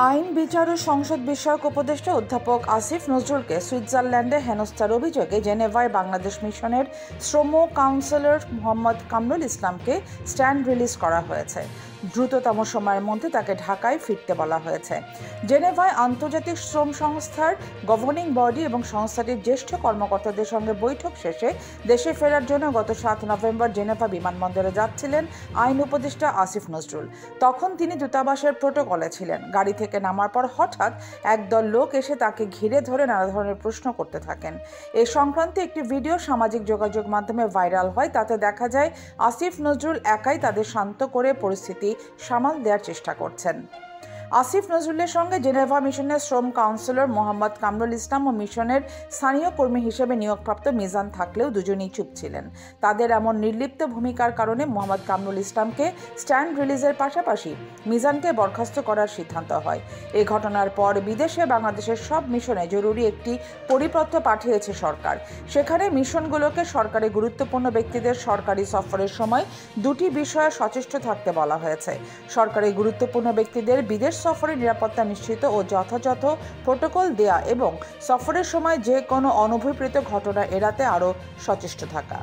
আইন, বিচার ও সংসদ বিষয়ক উপদেষ্টা অধ্যাপক আসিফ নজরুলকে সুইজারল্যান্ডে হেনস্থার অভিযোগে জেনেভায় বাংলাদেশ মিশনের শ্রম কাউন্সিলর মোহাম্মদ কামরুল ইসলামকে স্ট্যান্ড রিলিজ করা হয়েছে। দ্রুততম সময়ের মধ্যে তাকে ঢাকায় ফিরতে বলা হয়েছে। জেনেভায় আন্তর্জাতিক শ্রম সংস্থার গভর্নিং বডি এবং সংস্থাটির জ্যেষ্ঠ কর্মকর্তাদের সঙ্গে বৈঠক শেষে দেশে ফেরার জন্য গত 7 নভেম্বর জেনেভা বিমানবন্দরে যাচ্ছিলেন আইন উপদেষ্টা আসিফ নজরুল। তখন তিনি দূতাবাসের প্রোটোকলে ছিলেন। গাড়ি থেকে নামার পর হঠাৎ একদল লোক এসে তাকে ঘিরে ধরে নানা ধরনের প্রশ্ন করতে থাকেন। এ সংক্রান্তে একটি ভিডিও সামাজিক যোগাযোগ মাধ্যমে ভাইরাল হয়। তাতে দেখা যায় আসিফ নজরুল একাই তাদের শান্ত করে পরিস্থিতি সামাল দেওয়ার চেষ্টা করছেন। আসিফ নজরুলের সঙ্গে জেনেভা মিশনের শ্রম কাউন্সিলর মোহাম্মদ কামরুল ইসলাম ও মিশনের স্থানীয় কর্মী হিসেবে নিয়োগপ্রাপ্ত মিজান থাকলেও দুজনেই চুপ ছিলেন। তাদের এমন নির্লিপ্ত ভূমিকার কারণে মোহাম্মদ কামরুল ইসলামকে স্ট্যান্ড রিলিজের পাশাপাশি মিজানকে বরখাস্ত করার সিদ্ধান্ত হয়। এই ঘটনার পর বিদেশে বাংলাদেশের সব মিশনে জরুরি একটি পরিপত্র পাঠিয়েছে সরকার। সেখানে মিশনগুলোকে সরকারি গুরুত্বপূর্ণ ব্যক্তিদের সরকারি সফরের সময় দুটি বিষয়ে সচেষ্ট থাকতে বলা হয়েছে। সরকারি গুরুত্বপূর্ণ ব্যক্তিদের বিদেশ সফরের নিরাপত্তা নিশ্চিত ও যথাযথ প্রোটোকল দেয়া এবং সফরের সময় যে কোনো অনভিপ্রেত ঘটনা এড়াতে আরও সচেষ্ট থাকা।